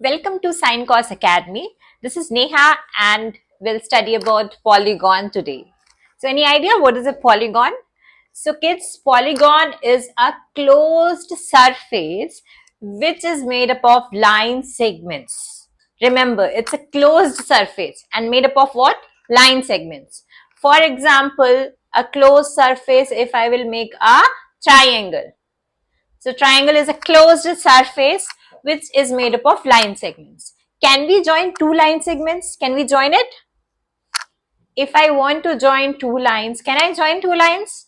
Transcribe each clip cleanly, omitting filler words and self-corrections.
Welcome to Sine Cos Academy. This is Neha and we'll study about polygon today. So any idea what is a polygon? So kids, polygon is a closed surface which is made up of line segments. Remember, it's a closed surface and made up of what? Line segments. For example, a closed surface, if I will make a triangle. So triangle is a closed surface which is made up of line segments. Can we join two line segments? Can we join it? If I want to join two lines, can I join two lines?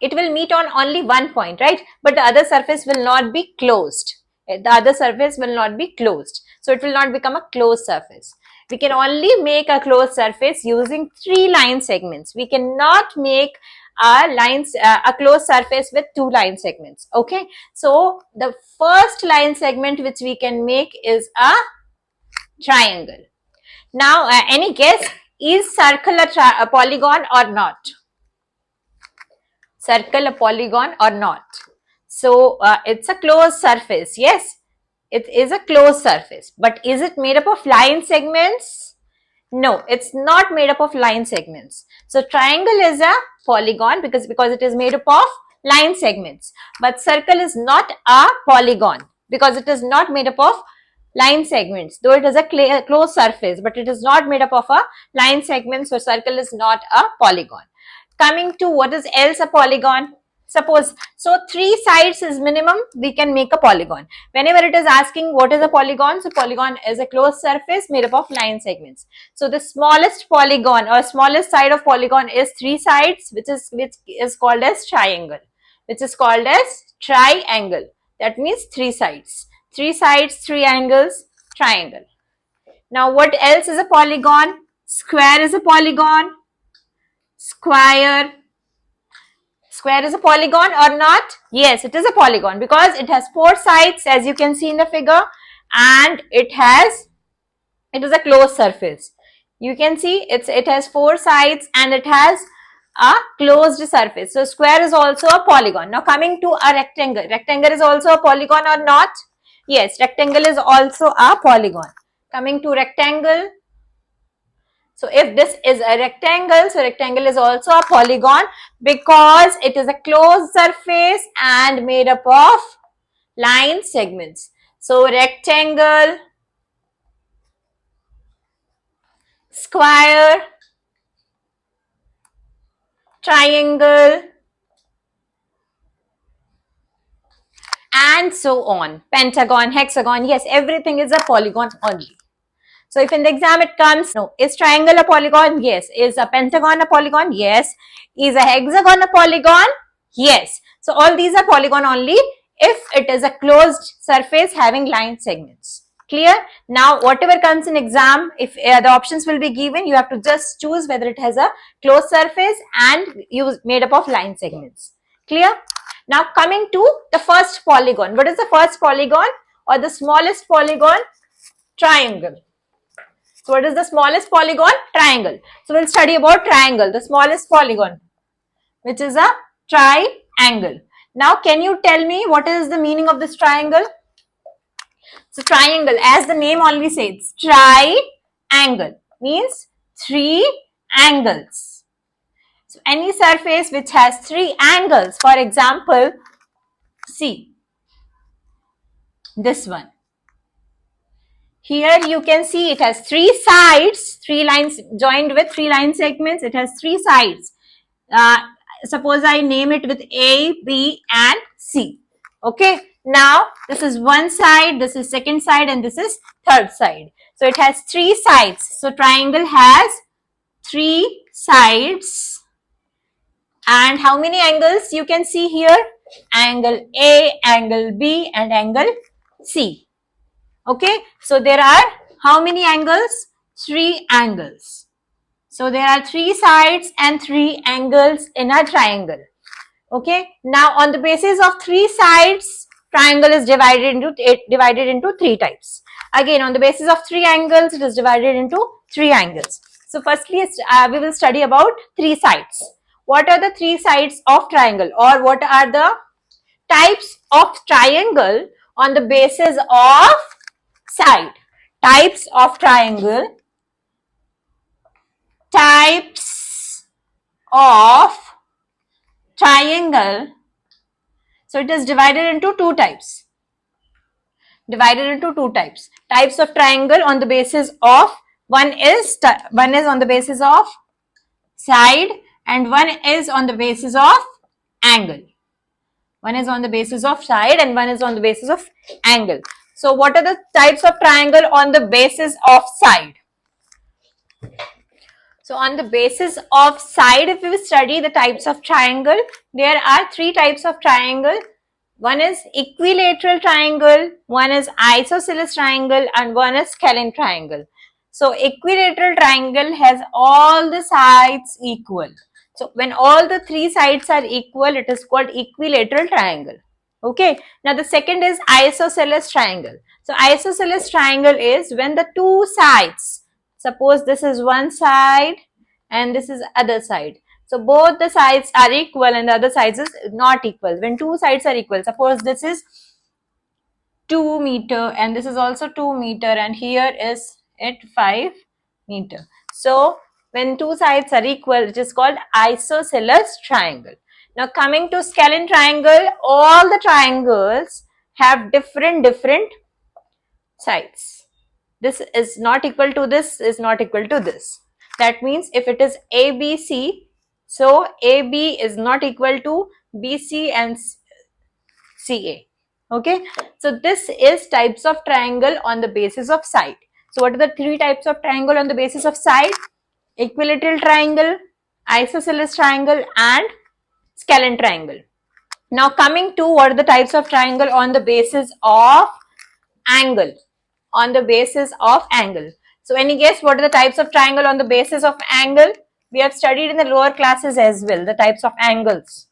It will meet on only one point, right? But the other surface will not be closed. The other surface will not be closed. So it will not become a closed surface. We can only make a closed surface using three line segments. We cannot make a closed surface with two line segments. Okay, so the first line segment which we can make is a triangle. Now, any guess? Is circle a polygon or not? Circle a polygon or not? So it's a closed surface. Yes, it is a closed surface, but is it made up of line segments? No, it's not made up of line segments. So triangle is a polygon because it is made up of line segments, but circle is not a polygon because it is not made up of line segments. Though it is a closed surface, but it is not made up of a line segment, so circle is not a polygon. Coming to what is else a polygon? Suppose, so three sides is minimum, we can make a polygon. Whenever it is asking what is a polygon, so polygon is a closed surface made up of line segments. So the smallest polygon or smallest side of polygon is three sides, which is called as triangle, which is called as triangle. That means three sides. Three sides, three angles, triangle. Now what else is a polygon? Square is a polygon. Square is a polygon or not? Yes, it is a polygon because it has four sides, as you can see in the figure, and it is a closed surface. You can see it has four sides and it has a closed surface. So square is also a polygon. Now coming to a rectangle. Rectangle is also a polygon or not? Yes, rectangle is also a polygon. Coming to rectangle. So if this is a rectangle, so rectangle is also a polygon because it is a closed surface and made up of line segments. So rectangle, square, triangle, and so on. Pentagon, hexagon, yes, everything is a polygon only. So if in the exam it comes, no, is triangle a polygon? Yes. Is a pentagon a polygon? Yes. Is a hexagon a polygon? Yes. So all these are polygon only if it is a closed surface having line segments. Clear? Now whatever comes in exam, if the options will be given, you have to just choose whether it has a closed surface and made up of line segments. Clear? Now coming to the first polygon. What is the first polygon or the smallest polygon? Triangle. So what is the smallest polygon? Triangle. So we'll study about triangle, the smallest polygon, which is a triangle. Now can you tell me what is the meaning of this triangle? So triangle, as the name only says, triangle means three angles. So any surface which has three angles, for example, see this one. Here you can see it has three sides, three lines joined with three line segments. It has three sides. Suppose I name it with A, B and C. Okay. Now this is one side, this is second side and this is third side. So it has three sides. So triangle has three sides. And how many angles you can see here? Angle A, angle B and angle C. Okay, so there are how many angles? Three angles. So there are three sides and three angles in a triangle. Okay, now on the basis of three sides, triangle is divided into three types. Again, on the basis of three angles, it is divided into three angles. So firstly, we will study about three sides. What are the three sides of triangle, or what are the types of triangle on the basis of types of triangle. Types of triangle. So it is divided into two types. Types of triangle on the basis of one is on the basis of side and one is on the basis of angle. One is on the basis of side and one is on the basis of angle. So what are the types of triangle on the basis of side? So on the basis of side, if we study the types of triangle, there are three types of triangle. One is equilateral triangle, one is isosceles triangle, and one is scalene triangle. So equilateral triangle has all the sides equal. So when all the three sides are equal, it is called equilateral triangle. Okay. Now the second is isosceles triangle. So isosceles triangle is when the two sides, suppose this is one side and this is other side. So both the sides are equal and the other sides is not equal. When two sides are equal, suppose this is 2 meter and this is also 2 meter and here is it 5 meter. So when two sides are equal, it is called isosceles triangle. Now coming to scalene triangle, all the triangles have different sides. This is not equal to this, is not equal to this. That means if it is ABC, so AB is not equal to BC and CA. Okay, so this is types of triangle on the basis of side. So what are the three types of triangle on the basis of side? Equilateral triangle, isosceles triangle, and scalene triangle. Now coming to what are the types of triangle on the basis of angle. On the basis of angle. So any guess what are the types of triangle on the basis of angle? We have studied in the lower classes as well, the types of angles.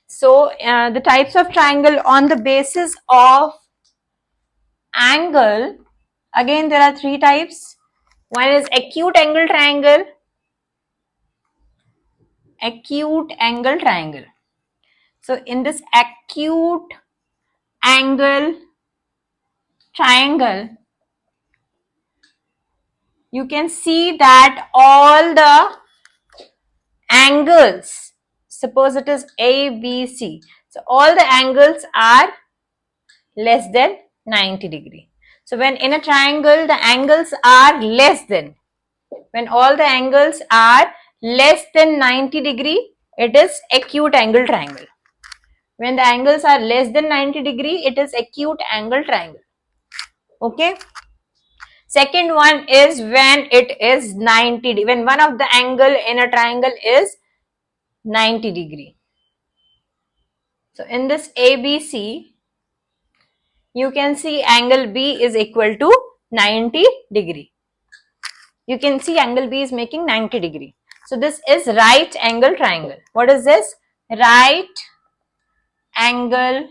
So the types of triangle on the basis of angle, again there are three types. One is acute angle triangle. Acute angle triangle. So in this acute angle triangle, you can see that all the angles, suppose it is A, B, C. So all the angles are less than 90 degree. So when in a triangle the angles are less than, when all the angles are less than 90 degree, it is acute angle triangle. When the angles are less than 90 degree, it is acute angle triangle. Okay. Second one is when it is 90 degree, when one of the angle in a triangle is 90 degree. So in this ABC, you can see angle B is equal to 90 degree. You can see angle B is making 90 degree. So this is right angle triangle. What is this? Right angle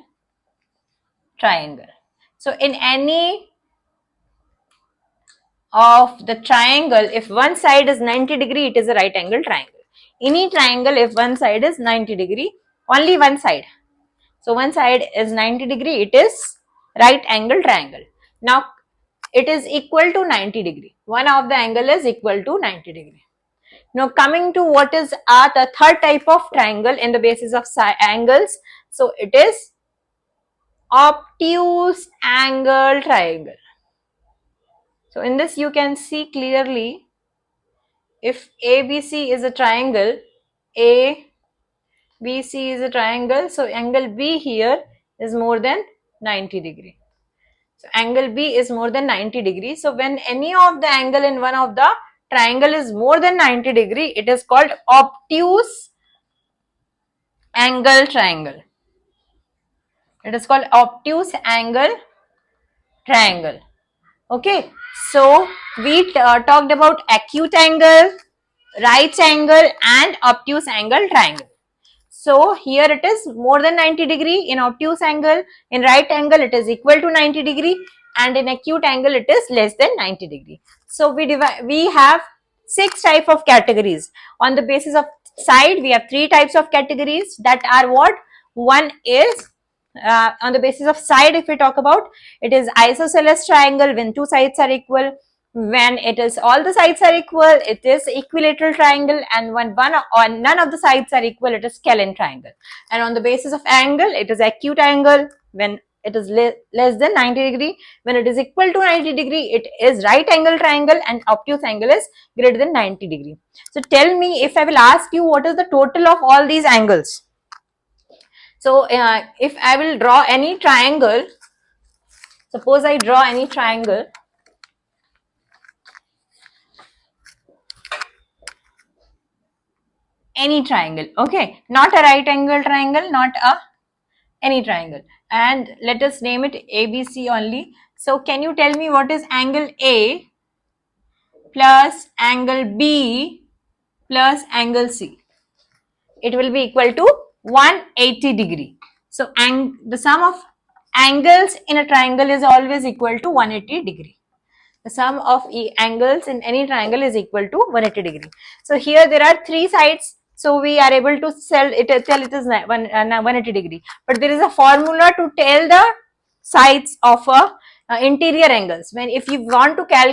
triangle. So in any of the triangle, if one side is 90 degree, it is a right angle triangle. Any triangle, if one side is 90 degree, only one side. So one side is 90 degree, it is right angle triangle. Now it is equal to 90 degree. One of the angle is equal to 90 degree. Now coming to what is the third type of triangle in the basis of angles. So it is obtuse angle triangle. So in this you can see clearly, if ABC is a triangle, ABC is a triangle, so angle B here is more than 90 degree. So angle B is more than 90 degree. So when any of the angle in one of the triangle is more than 90 degree, it is called obtuse angle triangle. It is called obtuse angle triangle. Okay, so we talked about acute angle, right angle, and obtuse angle triangle. So here it is more than 90 degree in obtuse angle, in right angle it is equal to 90 degree, and in acute angle it is less than 90 degree. So we have 6 type of categories. On the basis of side, we have 3 types of categories, that are what? One is On the basis of side, if we talk about, it is isosceles triangle when two sides are equal. When it is all the sides are equal, it is equilateral triangle, and when one or none of the sides are equal, it is scalene triangle. And on the basis of angle, it is acute angle when it is less than 90 degree. When it is equal to 90 degree, it is right angle triangle, and obtuse angle is greater than 90 degree. So tell me, if I will ask you what is the total of all these angles. So if I will draw any triangle, suppose I draw any triangle, okay, not a right angle triangle, not a any triangle, and let us name it ABC only. So can you tell me what is angle A plus angle B plus angle C? It will be equal to 180 degree. So the sum of angles in a triangle is always equal to 180 degree. The sum of angles in any triangle is equal to 180 degree. So here there are three sides, so we are able to tell it is 180 degree. But there is a formula to tell the sides of interior angles. When if you want to calculate